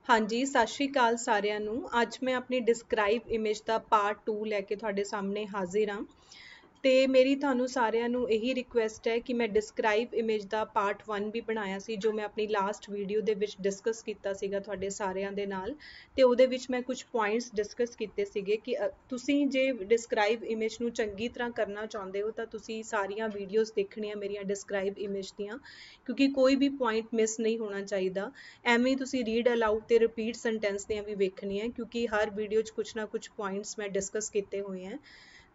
हाँ जी, ਸਤਿ ਸ਼੍ਰੀ ਅਕਾਲ ਸਾਰਿਆਂ ਨੂੰ। ਅੱਜ ਮੈਂ ਆਪਣੀ ਡਿਸਕ੍ਰਾਈਬ ਇਮੇਜ ਦਾ ਪਾਰਟ 2 ਲੈ ਕੇ ਤੁਹਾਡੇ ਸਾਹਮਣੇ ਹਾਜ਼ਰ ਹਾਂ। ਤੇ ਮੇਰੀ ਤੁਹਾਨੂੰ ਸਾਰਿਆਂ ਨੂੰ ਇਹੀ ਰਿਕੁਐਸਟ ਹੈ ਕਿ ਮੈਂ ਡਿਸਕ੍ਰਾਈਬ ਇਮੇਜ ਦਾ ਪਾਰਟ 1 ਵੀ ਬਣਾਇਆ ਸੀ, ਜੋ ਮੈਂ ਆਪਣੀ ਲਾਸਟ ਵੀਡੀਓ ਦੇ ਵਿੱਚ ਡਿਸਕਸ ਕੀਤਾ ਸੀਗਾ ਤੁਹਾਡੇ ਸਾਰਿਆਂ ਦੇ ਨਾਲ। ਤੇ ਉਹਦੇ ਵਿੱਚ ਮੈਂ ਕੁਝ ਪੁਆਇੰਟਸ ਡਿਸਕਸ ਕੀਤੇ ਸੀਗੇ ਕਿ ਤੁਸੀਂ ਜੇ ਡਿਸਕ੍ਰਾਈਬ ਇਮੇਜ ਨੂੰ ਚੰਗੀ ਤਰ੍ਹਾਂ ਕਰਨਾ ਚਾਹੁੰਦੇ ਹੋ ਤਾਂ ਤੁਸੀਂ ਸਾਰੀਆਂ ਵੀਡੀਓਜ਼ ਦੇਖਣੀਆਂ ਮੇਰੀਆਂ ਡਿਸਕ੍ਰਾਈਬ ਇਮੇਜ ਦੀਆਂ, ਕਿਉਂਕਿ ਕੋਈ ਵੀ ਪੁਆਇੰਟ ਮਿਸ ਨਹੀਂ ਹੋਣਾ ਚਾਹੀਦਾ। ਐਵੇਂ ਹੀ ਤੁਸੀਂ ਰੀਡ ਅਲਾਊਡ ਤੇ ਰਿਪੀਟ ਸੈਂਟੈਂਸ ਦੀਆਂ ਵੀ ਵੇਖਣੀਆਂ, ਕਿਉਂਕਿ ਹਰ ਵੀਡੀਓ 'ਚ ਕੁਛ ਨਾ ਕੁਛ ਪੁਆਇੰਟਸ ਮੈਂ ਡਿਸਕਸ ਕੀਤੇ ਹੋਏ ਹੈ।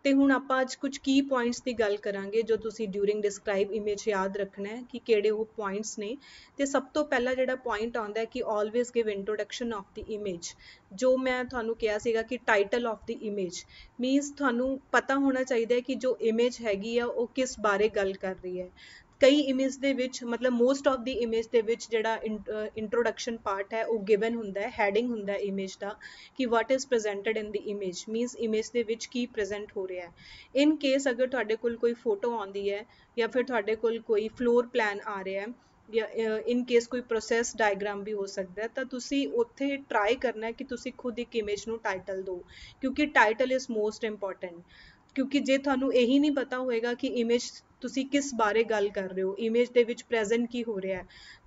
ਤੇ ਹੁਣ ਆਪਾਂ ਅੱਜ ਕੁਝ ਕੀ ਪੁਆਇੰਟਸ ਦੀ ਗੱਲ ਕਰਾਂਗੇ ਜੋ ਤੁਸੀਂ ਡਿਊਰਿੰਗ ਡਿਸਕ੍ਰਾਈਬ ਇਮੇਜ ਯਾਦ ਰੱਖਣਾ ਹੈ ਕਿ ਕਿਹੜੇ ਉਹ ਪੁਆਇੰਟਸ ਨੇ। ਤੇ ਸਭ ਤੋਂ ਪਹਿਲਾ ਜਿਹੜਾ ਪੁਆਇੰਟ ਆਉਂਦਾ ਹੈ ਕਿ always give introduction of the image. ਜੋ ਮੈਂ ਤੁਹਾਨੂੰ ਕਿਹਾ ਸੀਗਾ ਕਿ title of the image means ਤੁਹਾਨੂੰ ਪਤਾ ਹੋਣਾ ਚਾਹੀਦਾ ਹੈ ਕਿ ਜੋ ਇਮੇਜ ਹੈਗੀ ਆ ਉਹ ਕਿਸ ਬਾਰੇ ਗੱਲ ਕਰ ਰਹੀ ਹੈ। ਕਈ ਇਮੇਜ ਦੇ ਵਿੱਚ ਮਤਲਬ ਮੋਸਟ ਆਫ ਦੀ ਇਮੇਜ ਦੇ ਵਿੱਚ ਜਿਹੜਾ ਇੰਟਰੋਡਕਸ਼ਨ ਪਾਰਟ ਹੈ ਉਹ ਗਿਵਨ ਹੁੰਦਾ ਹੈ, ਹੈਡਿੰਗ ਹੁੰਦਾ ਹੈ ਇਮੇਜ ਦਾ, ਕਿ what is presented in the image means image ਦੇ ਵਿੱਚ ਕੀ ਪ੍ਰੈਜ਼ੈਂਟ ਹੋ ਰਿਹਾ ਹੈ। ਇਨ ਕੇਸ ਅਗਰ ਤੁਹਾਡੇ ਕੋਲ ਕੋਈ ਫੋਟੋ ਆਉਂਦੀ ਹੈ ਜਾਂ ਫਿਰ ਤੁਹਾਡੇ ਕੋਲ ਕੋਈ ਫਲੋਰ ਪਲਾਨ ਆ ਰਿਹਾ ਹੈ ਜਾਂ ਇਨ ਕੇਸ ਕੋਈ ਪ੍ਰੋਸੈਸ ਡਾਇਗਰਾਮ ਵੀ ਹੋ ਸਕਦਾ ਹੈ, ਤਾਂ ਤੁਸੀਂ ਉੱਥੇ ਟਰਾਈ ਕਰਨਾ ਹੈ ਕਿ ਤੁਸੀਂ ਖੁਦ ਇੱਕ ਇਮੇਜ ਨੂੰ ਟਾਈਟਲ ਦਿਓ, ਕਿਉਂਕਿ ਟਾਈਟਲ ਇਜ਼ ਮੋਸਟ ਇੰਪੋਰਟੈਂਟ। ਕਿਉਂਕਿ ਜੇ ਤੁਹਾਨੂੰ ਇਹੀ ਨਹੀਂ ਪਤਾ ਹੋਏਗਾ ਕਿ ਇਮੇਜ ਤੁਸੀਂ ਕਿਸ ਬਾਰੇ ਗੱਲ ਕਰ ਰਹੇ ਹੋ, ਇਮੇਜ ਦੇ ਵਿੱਚ ਪ੍ਰੈਜ਼ੈਂਟ ਕੀ ਹੋ ਰਿਹਾ,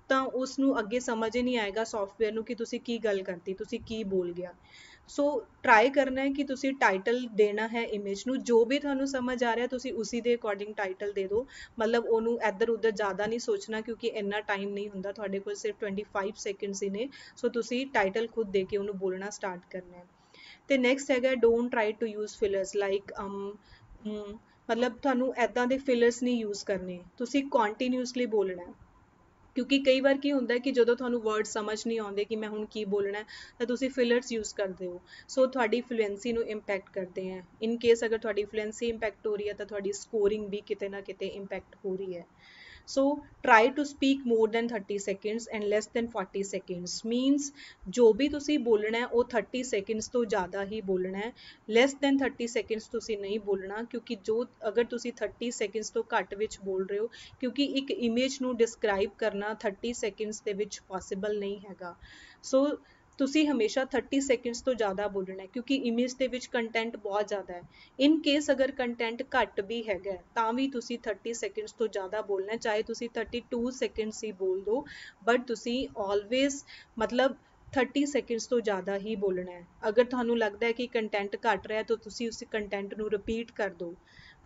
ਤਾਂ ਉਸ ਨੂੰ ਅੱਗੇ ਸਮਝ ਹੀ ਨਹੀਂ ਆਏਗਾ ਸੌਫਟਵੇਅਰ ਨੂੰ ਕਿ ਤੁਸੀਂ ਕੀ ਗੱਲ ਕਰਤੀ, ਤੁਸੀਂ ਕੀ ਬੋਲ ਗਿਆ। ਸੋ ਟਰਾਈ ਕਰਨਾ ਹੈ ਕਿ ਤੁਸੀਂ ਟਾਈਟਲ ਦੇਣਾ ਹੈ ਇਮੇਜ ਨੂੰ, ਜੋ ਵੀ ਤੁਹਾਨੂੰ ਸਮਝ ਆ ਰਿਹਾ ਤੁਸੀਂ ਉਸੀ ਦੇ ਅਕੋਰਡਿੰਗ ਟਾਈਟਲ ਦੇ ਦਿਓ। ਮਤਲਬ ਉਹਨੂੰ ਇੱਧਰ ਉੱਧਰ ਜ਼ਿਆਦਾ ਨਹੀਂ ਸੋਚਣਾ, ਕਿਉਂਕਿ ਇੰਨਾ ਟਾਈਮ ਨਹੀਂ ਹੁੰਦਾ ਤੁਹਾਡੇ ਕੋਲ, ਸਿਰਫ 25 ਸੈਕਿੰਡਸ ਹੀ ਨੇ। ਸੋ ਤੁਸੀਂ ਟਾਈਟਲ ਖੁਦ ਦੇ ਕੇ ਉਹਨੂੰ ਬੋਲਣਾ ਸਟਾਰਟ ਕਰਨਾ ਹੈ। ਤੇ ਨੈਕਸਟ ਹੈਗਾ don't try to use fillers like ਮਤਲਬ ਤੁਹਾਨੂੰ ਇੱਦਾਂ ਦੇ ਫਿਲਰਸ ਨਹੀਂ ਯੂਜ਼ ਕਰਨੇ, ਤੁਸੀਂ ਕੰਟੀਨਿਊਸਲੀ ਬੋਲਣਾ ਹੈ। ਕਿਉਂਕਿ ਕਈ ਵਾਰ ਕੀ ਹੁੰਦਾ ਕਿ ਜਦੋਂ ਤੁਹਾਨੂੰ ਵਰਡ ਸਮਝ ਨਹੀਂ ਆਉਂਦੇ ਕਿ ਮੈਂ ਹੁਣ ਕੀ ਬੋਲਣਾ, ਤਾਂ ਤੁਸੀਂ ਫਿਲਰਸ ਯੂਜ਼ ਕਰਦੇ ਹੋ। ਸੋ ਤੁਹਾਡੀ ਫਲੂਐਂਸੀ ਨੂੰ ਇੰਪੈਕਟ ਕਰਦੇ ਹੈ। ਇਨ ਕੇਸ ਅਗਰ ਤੁਹਾਡੀ ਫਲੂਐਂਸੀ ਇੰਪੈਕਟ ਹੋ ਰਹੀ ਹੈ ਤਾਂ ਤੁਹਾਡੀ ਸਕੋਰਿੰਗ ਵੀ ਕਿਤੇ ਨਾ ਕਿਤੇ ਇੰਪੈਕਟ ਹੋ ਰਹੀ ਹੈ। So try to speak more than 30 seconds and less than 40 seconds means ਜੋ ਵੀ ਤੁਸੀਂ ਬੋਲਣਾ ਹੈ ਉਹ 30 seconds ਤੋਂ ਜ਼ਿਆਦਾ ਹੀ ਬੋਲਣਾ ਹੈ। less than 30 seconds ਤੁਸੀਂ ਨਹੀਂ ਬੋਲਣਾ, ਕਿਉਂਕਿ ਜੋ ਅਗਰ ਤੁਸੀਂ 30 seconds ਤੋਂ ਘੱਟ ਵਿੱਚ ਬੋਲ ਰਹੇ ਹੋ, ਕਿਉਂਕਿ ਇੱਕ ਇਮੇਜ ਨੂੰ ਡਿਸਕ੍ਰਾਈਬ ਕਰਨਾ 30 seconds ਦੇ ਵਿੱਚ ਪੋਸੀਬਲ ਨਹੀਂ ਹੈਗਾ। ਸੋ ਤੁਸੀਂ ਹਮੇਸ਼ਾ 30 seconds ਤੋਂ ਜ਼ਿਆਦਾ ਬੋਲਣਾ ਹੈ, ਕਿਉਂਕਿ ਇਮੇਜ ਦੇ ਵਿੱਚ ਕੰਟੈਂਟ ਬਹੁਤ ਜ਼ਿਆਦਾ ਹੈ। ਇਨ ਕੇਸ ਅਗਰ ਕੰਟੈਂਟ ਘੱਟ ਵੀ ਹੈਗਾ ਤਾਂ ਵੀ ਤੁਸੀਂ 30 seconds ਤੋਂ ਜ਼ਿਆਦਾ ਬੋਲਣਾ, ਚਾਹੇ ਤੁਸੀਂ 32 seconds ਹੀ ਬੋਲ ਦਿਓ, ਬਟ ਤੁਸੀਂ ਆਲਵੇਜ਼ ਮਤਲਬ 30 seconds ਤੋਂ ਜ਼ਿਆਦਾ ਹੀ ਬੋਲਣਾ ਹੈ। ਅਗਰ ਤੁਹਾਨੂੰ ਲੱਗਦਾ ਹੈ ਕਿ ਕੰਟੈਂਟ ਘੱਟ ਰਿਹਾ ਤਾਂ ਤੁਸੀਂ ਉਸ ਕੰਟੈਂਟ ਨੂੰ ਰਿਪੀਟ ਕਰ ਦਿਓ,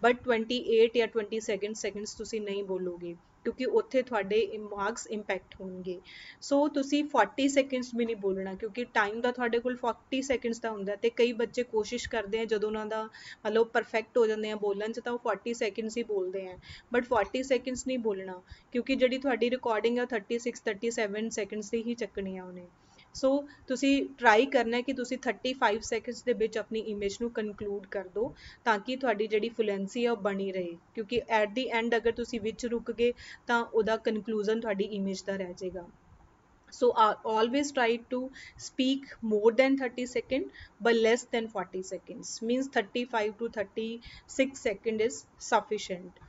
ਬਟ 28 ਜਾਂ 27 seconds ਤੁਸੀਂ ਨਹੀਂ ਬੋਲੋਗੇ, ਕਿਉਂਕਿ ਉੱਥੇ ਤੁਹਾਡੇ ਮਾਰਕਸ ਇੰਪੈਕਟ ਹੋਣਗੇ। ਸੋ ਤੁਸੀਂ 40 seconds ਵੀ ਨਹੀਂ ਬੋਲਣਾ, ਕਿਉਂਕਿ ਟਾਈਮ ਦਾ ਤੁਹਾਡੇ ਕੋਲ 40 seconds ਦਾ ਹੁੰਦਾ। ਤੇ ਕਈ ਬੱਚੇ ਕੋਸ਼ਿਸ਼ ਕਰਦੇ ਆ ਜਦੋਂ ਉਹਨਾਂ ਦਾ ਮਤਲਬ ਪਰਫੈਕਟ ਹੋ ਜਾਂਦੇ ਆ ਬੋਲਣ 'ਚ ਤਾਂ ਉਹ 40 seconds ਹੀ ਬੋਲਦੇ ਆ, ਬਟ 40 seconds ਨਹੀਂ ਬੋਲਣਾ, ਕਿਉਂਕਿ ਜਿਹੜੀ ਤੁਹਾਡੀ ਰਿਕਾਰਡਿੰਗ ਆ 36 37 seconds ਦੀ ਹੀ ਚੱਕਣੀ ਆ ਉਹਨੇ। ਸੋ ਤੁਸੀਂ ਟਰਾਈ ਕਰਨਾ ਕਿ ਤੁਸੀਂ 35 seconds ਦੇ ਵਿੱਚ ਆਪਣੀ ਇਮੇਜ ਨੂੰ ਕਨਕਲੂਡ ਕਰ ਦਿਓ, ਤਾਂ ਕਿ ਤੁਹਾਡੀ ਜਿਹੜੀ ਫਲੂਐਂਸੀ ਆ ਉਹ ਬਣੀ ਰਹੇ, ਕਿਉਂਕਿ ਐਟ ਦੀ ਐਂਡ ਅਗਰ ਤੁਸੀਂ ਵਿੱਚ ਰੁਕ ਗਏ ਤਾਂ ਉਹਦਾ ਕਨਕਲੂਜ਼ਨ ਤੁਹਾਡੀ ਇਮੇਜ ਦਾ ਰਹਿ ਜਾਏਗਾ। So always try to speak more than 30 seconds but less than 40 seconds means 35 to 36 seconds is sufficient.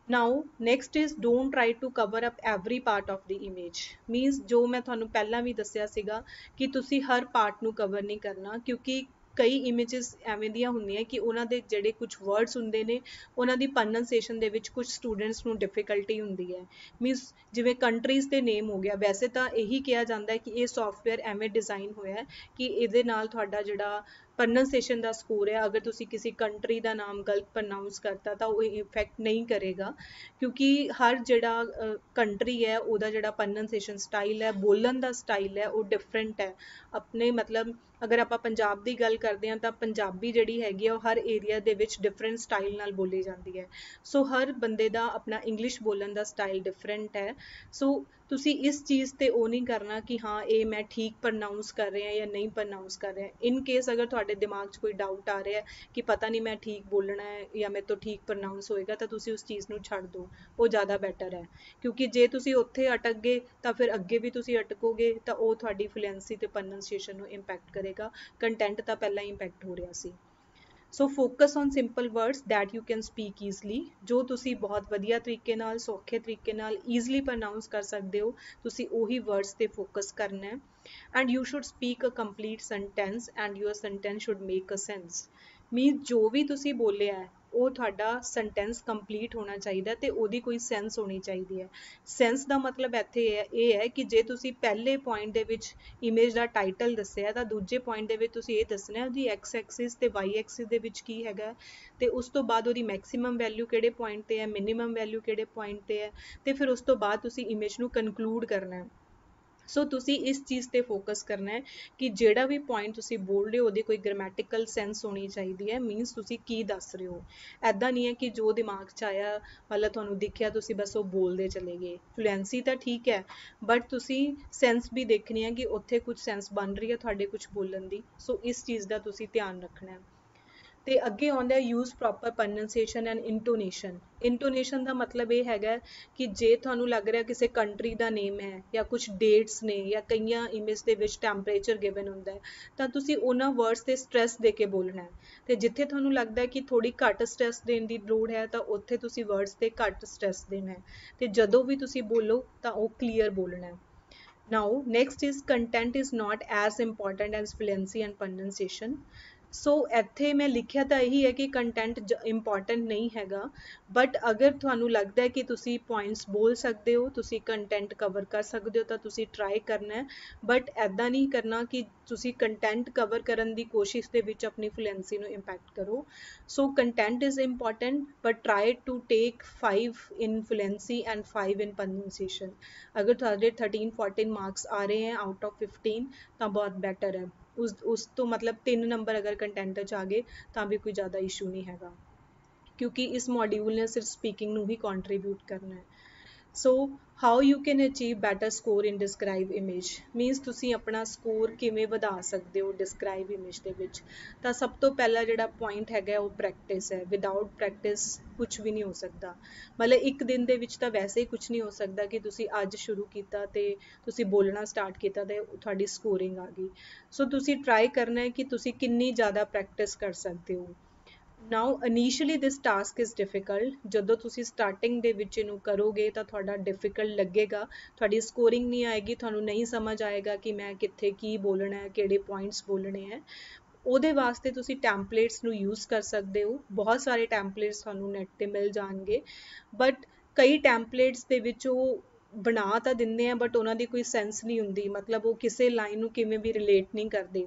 Now next is don't try to cover up every part of the image means ਜੋ ਮੈਂ ਤੁਹਾਨੂੰ ਪਹਿਲਾਂ ਵੀ ਦੱਸਿਆ ਸੀਗਾ ਕਿ ਤੁਸੀਂ ਹਰ part ਨੂੰ cover ਨਹੀਂ ਕਰਨਾ, ਕਿਉਂਕਿ ਕਈ ਇਮੇजेस ਐਵੇਂ ਦੀਆਂ ਹੁੰਦੀਆਂ ਕਿ ਉਹਨਾਂ ਦੇ ਜਿਹੜੇ ਕੁਝ ਵਰਡਸ ਹੁੰਦੇ ਨੇ ਉਹਨਾਂ ਦੀ ਪ੍ਰੋਨਾਂਸੀਏਸ਼ਨ ਦੇ ਵਿੱਚ ਕੁਝ ਸਟੂਡੈਂਟਸ ਨੂੰ ਡਿਫਿਕਲਟੀ ਹੁੰਦੀ ਹੈ। ਮੀਨਸ ਜਿਵੇਂ ਕੰਟਰੀਜ਼ ਦੇ ਨੇਮ ਹੋ ਗਿਆ, ਵੈਸੇ ਤਾਂ ਇਹੀ ਕਿਹਾ ਜਾਂਦਾ ਹੈ ਕਿ ਇਹ ਸੌਫਟਵੇਅਰ ਐਵੇਂ ਡਿਜ਼ਾਈਨ ਹੋਇਆ ਹੈ ਕਿ ਇਹਦੇ ਨਾਲ ਤੁਹਾਡਾ ਜਿਹੜਾ ਪ੍ਰੋਨਾਂਸੀਏਸ਼ਨ ਦਾ ਸਕੋਰ ਹੈ, ਅਗਰ ਤੁਸੀਂ ਕਿਸੇ ਕੰਟਰੀ ਦਾ ਨਾਮ ਗਲਤ ਪ੍ਰੋਨਾਊਂਸ ਕਰਤਾ ਤਾਂ ਉਹ ਇਫੈਕਟ ਨਹੀਂ ਕਰੇਗਾ, ਕਿਉਂਕਿ ਹਰ ਜਿਹੜਾ ਕੰਟਰੀ ਹੈ ਉਹਦਾ ਜਿਹੜਾ ਪ੍ਰੋਨਾਂਸੀਏਸ਼ਨ ਸਟਾਈਲ ਹੈ, ਬੋਲਣ ਦਾ ਸਟਾਈਲ ਹੈ, ਉਹ ਡਿਫਰੈਂਟ ਹੈ ਆਪਣੇ। ਮਤਲਬ ਅਗਰ ਆਪਾਂ ਪੰਜਾਬ ਦੀ ਗੱਲ ਕਰਦੇ ਹਾਂ ਤਾਂ ਪੰਜਾਬੀ ਜਿਹੜੀ ਹੈਗੀ ਆ ਉਹ ਹਰ ਏਰੀਆ ਦੇ ਵਿੱਚ ਡਿਫਰੈਂਟ ਸਟਾਈਲ ਨਾਲ ਬੋਲੀ ਜਾਂਦੀ ਹੈ। ਸੋ ਹਰ ਬੰਦੇ ਦਾ ਆਪਣਾ ਇੰਗਲਿਸ਼ ਬੋਲਣ ਦਾ ਸਟਾਈਲ ਡਿਫਰੈਂਟ ਹੈ। ਸੋ ਤੁਸੀਂ ਇਸ ਚੀਜ਼ 'ਤੇ ਉਹ ਨਹੀਂ ਕਰਨਾ ਕਿ ਹਾਂ ਇਹ ਮੈਂ ਠੀਕ ਪ੍ਰੋਨਾਊਂਸ ਕਰ ਰਿਹਾ ਜਾਂ ਨਹੀਂ ਪ੍ਰੋਨਾਊਂਸ ਕਰ ਰਿਹਾ। ਇਨ ਕੇਸ ਅਗਰ ਤੁਹਾਡੇ ਦਿਮਾਗ 'ਚ ਕੋਈ ਡਾਊਟ ਆ ਰਿਹਾ ਕਿ ਪਤਾ ਨਹੀਂ ਮੈਂ ਠੀਕ ਬੋਲਣਾ ਹੈ ਜਾਂ ਮੇਰੇ ਤੋਂ ਠੀਕ ਪ੍ਰੋਨਾਊਂਸ ਹੋਏਗਾ, ਤਾਂ ਤੁਸੀਂ ਉਸ ਚੀਜ਼ ਨੂੰ ਛੱਡ ਦਿਓ, ਉਹ ਜ਼ਿਆਦਾ ਬੈਟਰ ਹੈ। ਕਿਉਂਕਿ ਜੇ ਤੁਸੀਂ ਉੱਥੇ ਅਟਕ ਗਏ ਤਾਂ ਫਿਰ ਅੱਗੇ ਵੀ ਤੁਸੀਂ ਅਟਕੋਗੇ ਤਾਂ ਉਹ ਤੁਹਾਡੀ ਫਲੂਐਂਸੀ ਤੇ ਪ੍ਰੋਨਾਂਸੀਏਸ਼ਨ ਨੂੰ ਇੰਪੈਕਟ ਕਰੇਗਾ। ਕੰਟੈਂਟ ਤਾਂ ਪਹਿਲਾਂ ਹੀ ਇੰਪੈਕਟ ਹੋ ਰਿਹਾ ਸੀ। So focus on simple words that you can speak easily, ਜੋ ਤੁਸੀਂ ਬਹੁਤ ਵਧੀਆ ਤਰੀਕੇ ਨਾਲ, ਸੌਖੇ ਤਰੀਕੇ ਨਾਲ ਈਜ਼ਲੀ ਪ੍ਰੋਨਾਊਂਸ ਕਰ ਸਕਦੇ ਹੋ, ਤੁਸੀਂ ਉਹੀ ਵਰਡਸ ਤੇ ਫੋਕਸ ਕਰਨਾ ਹੈ। And you should speak a complete sentence and your sentence should make a sense. Means ਜੋ ਵੀ ਤੁਸੀਂ ਬੋਲਿਆ ਹੈ ਉਹ ਤੁਹਾਡਾ ਸੈਂਟੈਂਸ ਕੰਪਲੀਟ ਹੋਣਾ ਚਾਹੀਦਾ ਤੇ ਉਹਦੀ ਕੋਈ ਸੈਂਸ ਹੋਣੀ ਚਾਹੀਦੀ ਹੈ। ਸੈਂਸ ਦਾ ਮਤਲਬ ਇੱਥੇ ਇਹ ਹੈ ਕਿ ਜੇ ਤੁਸੀਂ ਪਹਿਲੇ ਪੁਆਇੰਟ ਦੇ ਵਿੱਚ ਇਮੇਜ ਦਾ ਟਾਈਟਲ ਦੱਸਿਆ ਤਾਂ ਦੂਜੇ ਪੁਆਇੰਟ ਦੇ ਵਿੱਚ ਤੁਸੀਂ ਇਹ ਦੱਸਣਾ ਉਹਦੀ ਐਕਸ ਐਕਸਿਸ ਤੇ ਵਾਈ ਐਕਸਿਸ ਦੇ ਵਿੱਚ ਕੀ ਹੈਗਾ, ਤੇ ਉਸ ਤੋਂ ਬਾਅਦ ਉਹਦੀ ਮੈਕਸਿਮਮ ਵੈਲਿਊ ਕਿਹੜੇ ਪੁਆਇੰਟ ਤੇ ਹੈ, ਮਿਨੀਮਮ ਵੈਲਿਊ ਕਿਹੜੇ ਪੁਆਇੰਟ ਤੇ ਹੈ, ਤੇ ਫਿਰ ਉਸ ਤੋਂ ਬਾਅਦ ਤੁਸੀਂ ਇਮੇਜ ਨੂੰ ਕਨਕਲੂਡ ਕਰਨਾ ਹੈ। ਸੋ ਤੁਸੀਂ ਇਸ ਚੀਜ਼ ਤੇ ਫੋਕਸ ਕਰਨਾ ਹੈ ਕਿ ਜਿਹੜਾ ਵੀ ਪੁਆਇੰਟ ਤੁਸੀਂ ਬੋਲ ਰਹੇ ਹੋ ਉਹਦੀ ਕੋਈ ਗ੍ਰਾਮੈਟੀਕਲ ਸੈਂਸ ਹੋਣੀ ਚਾਹੀਦੀ ਹੈ, ਮੀਨਸ ਤੁਸੀਂ ਕੀ ਦੱਸ ਰਹੇ ਹੋ। ਐਦਾਂ ਨਹੀਂ ਹੈ ਕਿ ਜੋ ਦਿਮਾਗ 'ਚ ਆਇਆ ਮਤਲਬ ਤੁਹਾਨੂੰ ਦਿਖਿਆ ਤੁਸੀਂ ਬਸ ਉਹ ਬੋਲਦੇ ਚਲੇ ਗਏ। ਫਲੂਐਂਸੀ ਤਾਂ ਠੀਕ ਹੈ, ਬਟ ਤੁਸੀਂ ਸੈਂਸ ਵੀ ਦੇਖਣੀ ਹੈ ਕਿ ਉੱਥੇ ਕੁਝ ਸੈਂਸ ਬਣ ਰਹੀ ਹੈ ਤੁਹਾਡੇ ਕੁਝ ਬੋਲਣ ਦੀ। ਸੋ ਇਸ ਚੀਜ਼ ਦਾ ਤੁਸੀਂ ਧਿਆਨ ਰੱਖਣਾ ਹੈ। ਤੇ ਅੱਗੇ ਆਉਂਦਾ ਯੂਜ਼ ਪ੍ਰੋਪਰ ਪ੍ਰੋਨੰਸੀਏਸ਼ਨ ਐਂਡ ਇੰਟੋਨੇਸ਼ਨ। ਇੰਟੋਨੇਸ਼ਨ ਦਾ ਮਤਲਬ ਇਹ ਹੈਗਾ ਕਿ ਜੇ ਤੁਹਾਨੂੰ ਲੱਗ ਰਿਹਾ ਕਿਸੇ ਕੰਟਰੀ ਦਾ ਨੇਮ ਹੈ ਜਾਂ ਕੁਝ ਡੇਟਸ ਨੇ ਜਾਂ ਕਈਆਂ ਇਮੇਜ ਦੇ ਵਿੱਚ ਟੈਂਪਰੇਚਰ ਗਿਵਨ ਹੁੰਦਾ ਹੈ, ਤਾਂ ਤੁਸੀਂ ਉਹਨਾਂ ਵਰਡਸ ਤੇ ਸਟ੍ਰੈਸ ਦੇ ਕੇ ਬੋਲਣਾ ਹੈ। ਤੇ ਜਿੱਥੇ ਤੁਹਾਨੂੰ ਲੱਗਦਾ ਹੈ ਕਿ ਥੋੜੀ ਘੱਟ ਸਟ੍ਰੈਸ ਦੇਣ ਦੀ ਲੋੜ ਹੈ ਤਾਂ ਉੱਥੇ ਤੁਸੀਂ ਵਰਡਸ ਤੇ ਘੱਟ ਸਟ੍ਰੈਸ ਦੇਣਾ ਹੈ। ਤੇ ਜਦੋਂ ਵੀ ਤੁਸੀਂ ਬੋਲੋ ਤਾਂ ਉਹ ਕਲੀਅਰ ਬੋਲਣਾ ਹੈ। Now, next is content is not as important as fluency and pronunciation. ਸੋ ਇੱਥੇ ਮੈਂ ਲਿਖਿਆ ਤਾਂ ਇਹੀ ਹੈ ਕਿ ਕੰਟੈਂਟ ਇੰਪੋਰਟੈਂਟ ਨਹੀਂ ਹੈਗਾ, ਬਟ ਅਗਰ ਤੁਹਾਨੂੰ ਲੱਗਦਾ ਹੈ ਕਿ ਤੁਸੀਂ ਪੁਆਇੰਟਸ ਬੋਲ ਸਕਦੇ ਹੋ, ਤੁਸੀਂ ਕੰਟੈਂਟ ਕਵਰ ਕਰ ਸਕਦੇ ਹੋ ਤਾਂ ਤੁਸੀਂ ਟਰਾਈ ਕਰਨਾ ਹੈ। ਬਟ ਐਦਾਂ ਨਹੀਂ ਕਰਨਾ ਕਿ ਤੁਸੀਂ ਕੰਟੈਂਟ ਕਵਰ ਕਰਨ ਦੀ ਕੋਸ਼ਿਸ਼ ਦੇ ਵਿੱਚ ਆਪਣੀ ਫਲੂਐਂਸੀ ਨੂੰ ਇੰਪੈਕਟ ਕਰੋ। So content is important but try to take 5 in fluency and 5 in pronunciation. ਅਗਰ ਤੁਹਾਡੇ 13-14 ਮਾਰਕਸ ਆ ਰਹੇ ਹੈ ਆਊਟ ਆਫ 15 ਤਾਂ ਬਹੁਤ ਬੈਟਰ ਹੈ। ਉਸ ਤੋਂ ਮਤਲਬ 3 ਨੰਬਰ ਅਗਰ ਕੰਟੈਂਟ 'ਚ ਆ ਗਏ ਤਾਂ ਵੀ ਕੋਈ ਜ਼ਿਆਦਾ ਇਸ਼ੂ ਨਹੀਂ ਹੈਗਾ, ਕਿਉਂਕਿ ਇਸ ਮੋਡਿਊਲ ਨੇ ਸਿਰਫ ਸਪੀਕਿੰਗ ਨੂੰ ਹੀ ਕੰਟਰੀਬਿਊਟ ਕਰਨਾ ਹੈ। So how you can achieve better score in describe image, means ਤੁਸੀਂ ਆਪਣਾ ਸਕੋਰ ਕਿਵੇਂ ਵਧਾ ਸਕਦੇ ਹੋ ਡਿਸਕ੍ਰਾਈਬ ਇਮੇਜ ਦੇ ਵਿੱਚ। ਤਾਂ ਸਭ ਤੋਂ ਪਹਿਲਾ ਜਿਹੜਾ ਪੁਆਇੰਟ ਹੈਗਾ ਉਹ ਪ੍ਰੈਕਟਿਸ ਹੈ। ਵਿਦਆਊਟ ਪ੍ਰੈਕਟਿਸ ਕੁਝ ਵੀ ਨਹੀਂ ਹੋ ਸਕਦਾ। ਮਤਲਬ ਇੱਕ ਦਿਨ ਦੇ ਵਿੱਚ ਤਾਂ ਵੈਸੇ ਹੀ ਕੁਝ ਨਹੀਂ ਹੋ ਸਕਦਾ ਕਿ ਤੁਸੀਂ ਅੱਜ ਸ਼ੁਰੂ ਕੀਤਾ ਤੇ ਤੁਸੀਂ ਬੋਲਣਾ ਸਟਾਰਟ ਕੀਤਾ ਤੇ ਤੁਹਾਡੀ ਸਕੋਰਿੰਗ ਆ ਗਈ। ਸੋ ਤੁਸੀਂ ਟਰਾਈ ਕਰਨਾ ਹੈ ਕਿ ਤੁਸੀਂ ਕਿੰਨੀ ਜ਼ਿਆਦਾ ਪ੍ਰੈਕਟਿਸ ਕਰ ਸਕਦੇ ਹੋ। Now initially this task is difficult, ਜਦੋਂ ਤੁਸੀਂ ਸਟਾਰਟਿੰਗ ਦੇ ਵਿੱਚ ਇਹਨੂੰ ਕਰੋਗੇ ਤਾਂ ਤੁਹਾਡਾ ਡਿਫਿਕਲਟ ਲੱਗੇਗਾ, ਤੁਹਾਡੀ ਸਕੋਰਿੰਗ ਨਹੀਂ ਆਏਗੀ, ਤੁਹਾਨੂੰ ਨਹੀਂ ਸਮਝ ਆਏਗਾ ਕਿ ਮੈਂ ਕਿੱਥੇ ਕੀ ਬੋਲਣਾ ਹੈ, ਕਿਹੜੇ ਪੁਆਇੰਟਸ ਬੋਲਣੇ ਹੈ। ਉਹਦੇ ਵਾਸਤੇ ਤੁਸੀਂ ਟੈਂਪਲੇਟਸ ਨੂੰ ਯੂਜ਼ ਕਰ ਸਕਦੇ ਹੋ। ਬਹੁਤ ਸਾਰੇ ਟੈਂਪਲੇਟਸ ਤੁਹਾਨੂੰ ਨੈੱਟ 'ਤੇ ਮਿਲ ਜਾਣਗੇ, ਬਟ ਕਈ ਟੈਂਪਲੇਟਸ ਦੇ ਵਿੱਚ ਉਹ ਬਣਾ ਤਾਂ ਦਿੰਦੇ ਆ ਬਟ ਉਹਨਾਂ ਦੀ ਕੋਈ ਸੈਂਸ ਨਹੀਂ ਹੁੰਦੀ, ਮਤਲਬ ਉਹ ਕਿਸੇ ਲਾਈਨ ਨੂੰ ਕਿਵੇਂ ਵੀ ਰਿਲੇਟ ਨਹੀਂ ਕਰਦੇ।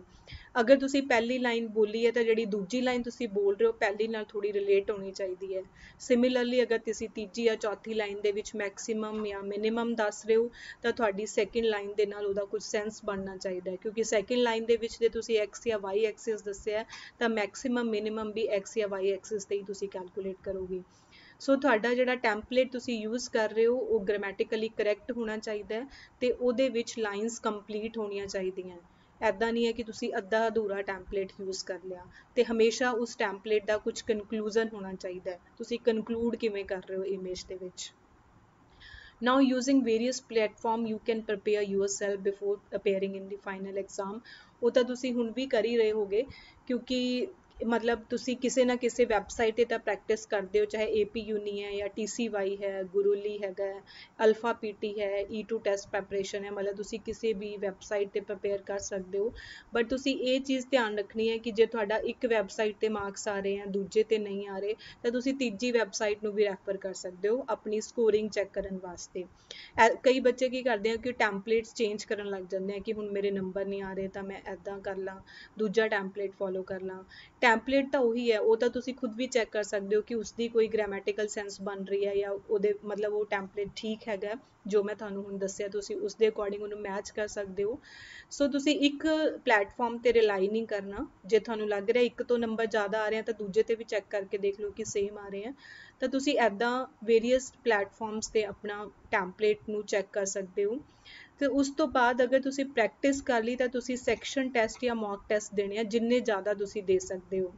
ਅਗਰ ਤੁਸੀਂ ਪਹਿਲੀ ਲਾਈਨ ਬੋਲੀ ਹੈ ਤਾਂ ਜਿਹੜੀ ਦੂਜੀ ਲਾਈਨ ਤੁਸੀਂ ਬੋਲ ਰਹੇ ਹੋ ਪਹਿਲੀ ਨਾਲ ਥੋੜੀ ਰਿਲੇਟ ਹੋਣੀ ਚਾਹੀਦੀ ਹੈ। ਸਿਮਿਲਰਲੀ ਅਗਰ ਤੁਸੀਂ ਤੀਜੀ ਜਾਂ ਚੌਥੀ ਲਾਈਨ ਦੇ ਵਿੱਚ ਮੈਕਸਿਮਮ ਜਾਂ ਮਿਨੀਮਮ ਦੱਸ ਰਹੇ ਹੋ ਤਾਂ ਤੁਹਾਡੀ ਸੈਕਿੰਡ ਲਾਈਨ ਦੇ ਨਾਲ ਉਹਦਾ ਕੁਝ ਸੈਂਸ ਬਣਨਾ ਚਾਹੀਦਾ ਹੈ, ਕਿਉਂਕਿ ਸੈਕਿੰਡ ਲਾਈਨ ਦੇ ਵਿੱਚ ਜੇ ਤੁਸੀਂ ਐਕਸ ਜਾਂ ਵਾਈ ਐਕਸਿਸ ਦੱਸਿਆ ਤਾਂ ਮੈਕਸਿਮਮ ਮਿਨੀਮਮ ਵੀ ਐਕਸ ਜਾਂ ਵਾਈ ਐਕਸਿਸ 'ਤੇ ਹੀ ਤੁਸੀਂ ਕੈਲਕੂਲੇਟ ਕਰੋਗੇ। ਸੋ ਤੁਹਾਡਾ ਜਿਹੜਾ ਟੈਂਪਲੇਟ ਤੁਸੀਂ ਯੂਜ਼ ਕਰ ਰਹੇ ਹੋ ਉਹ ਗ੍ਰਾਮੈਟੀਕਲੀ ਕਰੈਕਟ ਹੋਣਾ ਚਾਹੀਦਾ ਹੈ ਤੇ ਉਹਦੇ ਵਿੱਚ ਲਾਈਨਸ ਕੰਪਲੀਟ ਹੋਣੀਆਂ ਚਾਹੀਦੀਆਂ। ਐਦਾਂ ਨਹੀਂ ਹੈ ਕਿ ਤੁਸੀਂ ਅੱਧਾ ਅਧੂਰਾ ਟੈਂਪਲੇਟ ਯੂਜ਼ ਕਰ ਲਿਆ। ਤੇ ਹਮੇਸ਼ਾ ਉਸ ਟੈਂਪਲੇਟ ਦਾ ਕੁਝ ਕਨਕਲੂਜਨ ਹੋਣਾ ਚਾਹੀਦਾ ਹੈ, ਤੁਸੀਂ ਕਨਕਲੂਡ ਕਿਵੇਂ ਕਰ ਰਹੇ ਹੋ ਇਮੇਜ ਦੇ ਵਿੱਚ। Now using various platform you can prepare yourself before appearing in the final exam। ਉਹ ਤਾਂ ਤੁਸੀਂ ਹੁਣ ਵੀ ਕਰ ਹੀ ਰਹੇ ਹੋਗੇ, ਕਿਉਂਕਿ ਮਤਲਬ ਤੁਸੀਂ ਕਿਸੇ ਨਾ ਕਿਸੇ ਵੈਬਸਾਈਟ 'ਤੇ ਤਾਂ ਪ੍ਰੈਕਟਿਸ ਕਰਦੇ ਹੋ, ਚਾਹੇ AP Uni ਹੈ ਜਾਂ TCY ਹੈ, ਗੁਰੂਲੀ ਹੈਗਾ, ਅਲਫਾ PT ਹੈ, E2 ਟੈਸਟ ਪ੍ਰੈਪਰੇਸ਼ਨ ਹੈ, ਮਤਲਬ ਤੁਸੀਂ ਕਿਸੇ ਵੀ ਵੈਬਸਾਈਟ 'ਤੇ ਪ੍ਰਪੇਅਰ ਕਰ ਸਕਦੇ ਹੋ। ਬਟ ਤੁਸੀਂ ਇਹ ਚੀਜ਼ ਧਿਆਨ ਰੱਖਣੀ ਹੈ ਕਿ ਜੇ ਤੁਹਾਡਾ ਇੱਕ ਵੈਬਸਾਈਟ 'ਤੇ ਮਾਰਕਸ ਆ ਰਹੇ ਆ ਦੂਜੇ 'ਤੇ ਨਹੀਂ ਆ ਰਹੇ ਤਾਂ ਤੁਸੀਂ ਤੀਜੀ ਵੈਬਸਾਈਟ ਨੂੰ ਵੀ ਰੈਫਰ ਕਰ ਸਕਦੇ ਹੋ ਆਪਣੀ ਸਕੋਰਿੰਗ ਚੈੱਕ ਕਰਨ ਵਾਸਤੇ। ਕਈ ਬੱਚੇ ਕੀ ਕਰਦੇ ਆ ਕਿ ਟੈਂਪਲੇਟਸ ਚੇਂਜ ਕਰਨ ਲੱਗ ਜਾਂਦੇ ਆ ਕਿ ਹੁਣ ਮੇਰੇ ਨੰਬਰ ਨਹੀਂ ਆ ਰਹੇ ਤਾਂ ਮੈਂ ਐਦਾਂ ਕਰ ਲਾਂ, ਦੂਜਾ ਟੈਂਪਲੇਟ ਫੋਲੋ ਕਰ ਲਾਂ। ਟੈਂਪਲੇਟ ਤਾਂ ਉਹੀ ਹੈ, ਉਹ ਤਾਂ ਤੁਸੀਂ ਖੁਦ ਵੀ ਚੈੱਕ ਕਰ ਸਕਦੇ ਹੋ ਕਿ ਉਸਦੀ ਕੋਈ ਗ੍ਰਾਮੈਟੀਕਲ ਸੈਂਸ ਬਣ ਰਹੀ ਹੈ ਜਾਂ ਉਹਦੇ ਮਤਲਬ ਉਹ ਟੈਂਪਲੇਟ ਠੀਕ ਹੈਗਾ ਜੋ ਮੈਂ ਤੁਹਾਨੂੰ ਹੁਣ ਦੱਸਿਆ, ਤੁਸੀਂ ਉਸਦੇ ਅਕੋਰਡਿੰਗ ਉਹਨੂੰ ਮੈਚ ਕਰ ਸਕਦੇ ਹੋ। ਸੋ ਤੁਸੀਂ ਇੱਕ ਪਲੇਟਫਾਰਮ 'ਤੇ ਰਿਲਾਈ ਨਹੀਂ ਕਰਨਾ। ਜੇ ਤੁਹਾਨੂੰ ਲੱਗ ਰਿਹਾ ਇੱਕ ਤੋਂ ਨੰਬਰ ਜ਼ਿਆਦਾ ਆ ਰਹੇ ਤਾਂ ਦੂਜੇ 'ਤੇ ਵੀ ਚੈੱਕ ਕਰਕੇ ਦੇਖ ਲਓ ਕਿ ਸੇਮ ਆ ਰਹੇ ਆ, ਤਾਂ ਤੁਸੀਂ ਐਦਾਂ ਵੇਰੀਅਸ ਪਲੇਟਫਾਰਮਸ 'ਤੇ ਆਪਣਾ ਟੈਂਪਲੇਟ ਨੂੰ ਚੈੱਕ ਕਰ ਸਕਦੇ ਹੋ। ਤੇ ਉਸ ਤੋਂ ਬਾਅਦ ਅਗਰ ਤੁਸੀਂ ਪ੍ਰੈਕਟਿਸ ਕਰ ਲਈ ਤਾਂ ਤੁਸੀਂ ਸੈਕਸ਼ਨ ਟੈਸਟ ਜਾਂ ਮੌਕ ਟੈਸਟ ਦੇਣੇ ਆ, ਜਿੰਨੇ ਜ਼ਿਆਦਾ ਤੁਸੀਂ ਦੇ ਸਕਦੇ ਹੋ।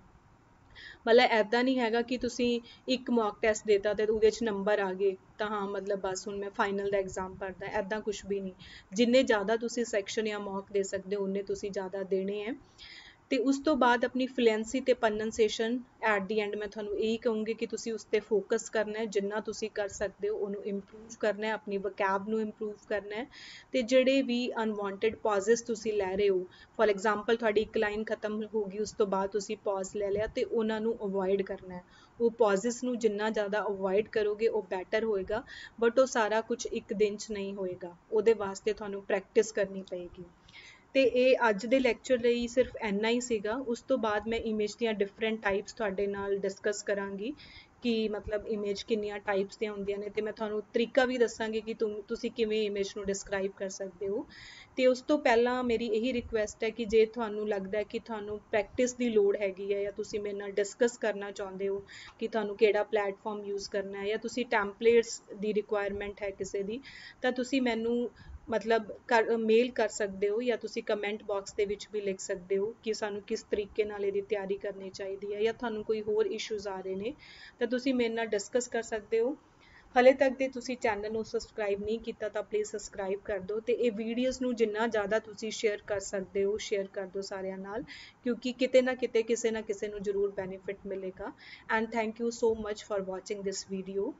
ਮਤਲਬ ਐਦਾਂ ਨਹੀਂ ਹੈਗਾ ਕਿ ਤੁਸੀਂ ਇੱਕ ਮੌਕ ਟੈਸਟ ਦੇਤਾ ਤੇ ਉਹਦੇ 'ਚ ਨੰਬਰ ਆ ਗਏ ਤਾਂ ਹਾਂ ਮਤਲਬ ਬਸ ਹੁਣ ਮੈਂ ਫਾਈਨਲ ਦਾ ਐਗਜ਼ਾਮ ਭਰਦਾ, ਐਦਾਂ ਕੁਝ ਵੀ ਨਹੀਂ। ਜਿੰਨੇ ਜ਼ਿਆਦਾ ਤੁਸੀਂ ਸੈਕਸ਼ਨ ਜਾਂ ਮੌਕ ਦੇ ਸਕਦੇ ਹੋ ਉਨੇ ਤੁਸੀਂ ਜ਼ਿਆਦਾ ਦੇਣੇ ਹੈ। ਤੇ ਉਸ ਤੋਂ ਬਾਅਦ ਆਪਣੀ ਫਲੂਐਂਸੀ ਤੇ ਪ੍ਰੋਨੰਸੀਏਸ਼ਨ ਐਟ ਦੀ ਐਂਡ ਮੈਂ ਤੁਹਾਨੂੰ ਇਹੀ ਕਹੂੰਗੀ ਕਿ ਤੁਸੀਂ ਉਸ ਤੇ ਫੋਕਸ ਕਰਨਾ ਹੈ, ਜਿੰਨਾ ਤੁਸੀਂ ਕਰ ਸਕਦੇ ਹੋ ਉਹਨੂੰ ਇੰਪਰੂਵ ਕਰਨਾ ਹੈ, ਆਪਣੀ ਵਕੈਬ ਨੂੰ ਇੰਪਰੂਵ ਕਰਨਾ ਹੈ। ਤੇ ਜਿਹੜੇ ਵੀ ਅਨਵਾਂਟਡ ਪੌਜ਼ਸ ਤੁਸੀਂ ਲੈ ਰਹੇ ਹੋ, ਫੋਰ ਐਗਜ਼ਾਮਪਲ ਤੁਹਾਡੀ ਇੱਕ ਲਾਈਨ ਖਤਮ ਹੋ ਗਈ, ਉਸ ਤੋਂ ਬਾਅਦ ਤੁਸੀਂ ਪੌਜ਼ ਲੈ ਲਿਆ, ਤੇ ਉਹਨਾਂ ਨੂੰ ਅਵੋਇਡ ਕਰਨਾ ਹੈ। ਉਹ ਪੌਜ਼ਸ ਨੂੰ ਜਿੰਨਾ ਜ਼ਿਆਦਾ ਅਵੋਇਡ ਕਰੋਗੇ ਉਹ ਬੈਟਰ ਹੋਏਗਾ, ਬਟ ਉਹ ਸਾਰਾ ਕੁਝ ਇੱਕ ਦਿਨ 'ਚ ਨਹੀਂ ਹੋਏਗਾ, ਉਹਦੇ ਵਾਸਤੇ ਤੁਹਾਨੂੰ ਪ੍ਰੈਕਟਿਸ ਕਰਨੀ ਪਏਗੀ। ਤੇ ਇਹ ਅੱਜ ਦੇ ਲੈਕਚਰ ਲਈ ਸਿਰਫ ਇੰਨਾ ਹੀ ਸੀਗਾ। ਉਸ ਤੋਂ ਬਾਅਦ ਮੈਂ ਇਮੇਜ ਦੀਆਂ ਡਿਫਰੈਂਟ ਟਾਈਪਸ ਤੁਹਾਡੇ ਨਾਲ ਡਿਸਕਸ ਕਰਾਂਗੀ ਕਿ ਮਤਲਬ ਇਮੇਜ ਕਿੰਨੀਆਂ ਟਾਈਪਸ ਦੀਆਂ ਹੁੰਦੀਆਂ ਨੇ, ਤੇ ਮੈਂ ਤੁਹਾਨੂੰ ਤਰੀਕਾ ਵੀ ਦੱਸਾਂਗੀ ਕਿ ਤੁਸੀਂ ਕਿਵੇਂ ਇਮੇਜ ਨੂੰ ਡਿਸਕ੍ਰਾਈਬ ਕਰ ਸਕਦੇ ਹੋ। ਤੇ ਉਸ ਤੋਂ ਪਹਿਲਾਂ ਮੇਰੀ ਇਹੀ ਰਿਕੁਐਸਟ ਹੈ ਕਿ ਜੇ ਤੁਹਾਨੂੰ ਲੱਗਦਾ ਹੈ ਕਿ ਤੁਹਾਨੂੰ ਪ੍ਰੈਕਟਿਸ ਦੀ ਲੋੜ ਹੈਗੀ ਹੈ, ਜਾਂ ਤੁਸੀਂ ਮੇਰੇ ਨਾਲ ਡਿਸਕਸ ਕਰਨਾ ਚਾਹੁੰਦੇ ਹੋ ਕਿ ਤੁਹਾਨੂੰ ਕਿਹੜਾ ਪਲੇਟਫਾਰਮ ਯੂਜ਼ ਕਰਨਾ ਹੈ, ਜਾਂ ਤੁਸੀਂ ਟੈਂਪਲੇਟਸ ਦੀ ਰਿਕੁਆਇਰਮੈਂਟ ਹੈ ਕਿਸੇ ਦੀ, ਤਾਂ ਤੁਸੀਂ ਮੈਨੂੰ ਮਤਲਬ ਮੇਲ ਕਰ ਸਕਦੇ ਹੋ, ਜਾਂ ਤੁਸੀਂ ਕਮੈਂਟ ਬਾਕਸ ਦੇ ਵਿੱਚ ਵੀ ਲਿਖ ਸਕਦੇ ਹੋ ਕਿ ਸਾਨੂੰ ਕਿਸ ਤਰੀਕੇ ਨਾਲ ਇਹਦੀ ਤਿਆਰੀ ਕਰਨੀ ਚਾਹੀਦੀ ਹੈ, ਜਾਂ ਤੁਹਾਨੂੰ ਕੋਈ ਹੋਰ ਇਸ਼ੂਜ਼ ਆ ਰਹੇ ਨੇ ਤਾਂ ਤੁਸੀਂ ਮੇਰੇ ਨਾਲ ਡਿਸਕਸ ਕਰ ਸਕਦੇ ਹੋ। ਹਲੇ ਤੱਕ ਦੇ ਤੁਸੀਂ ਚੈਨਲ ਨੂੰ ਸਬਸਕ੍ਰਾਈਬ ਨਹੀਂ ਕੀਤਾ ਤਾਂ ਪਲੀਜ਼ ਸਬਸਕ੍ਰਾਈਬ ਕਰ ਦਿਓ, ਤੇ ਇਹ ਵੀਡੀਓਜ਼ ਨੂੰ ਜਿੰਨਾ ਜ਼ਿਆਦਾ ਤੁਸੀਂ ਸ਼ੇਅਰ ਕਰ ਸਕਦੇ ਹੋ ਸ਼ੇਅਰ ਕਰ ਦਿਓ ਸਾਰਿਆਂ ਨਾਲ, ਕਿਉਂਕਿ ਕਿਤੇ ਨਾ ਕਿਤੇ ਕਿਸੇ ਨਾ ਕਿਸੇ ਨੂੰ ਜ਼ਰੂਰ ਬੈਨੀਫਿਟ ਮਿਲੇਗਾ। And thank you so much for watching this video.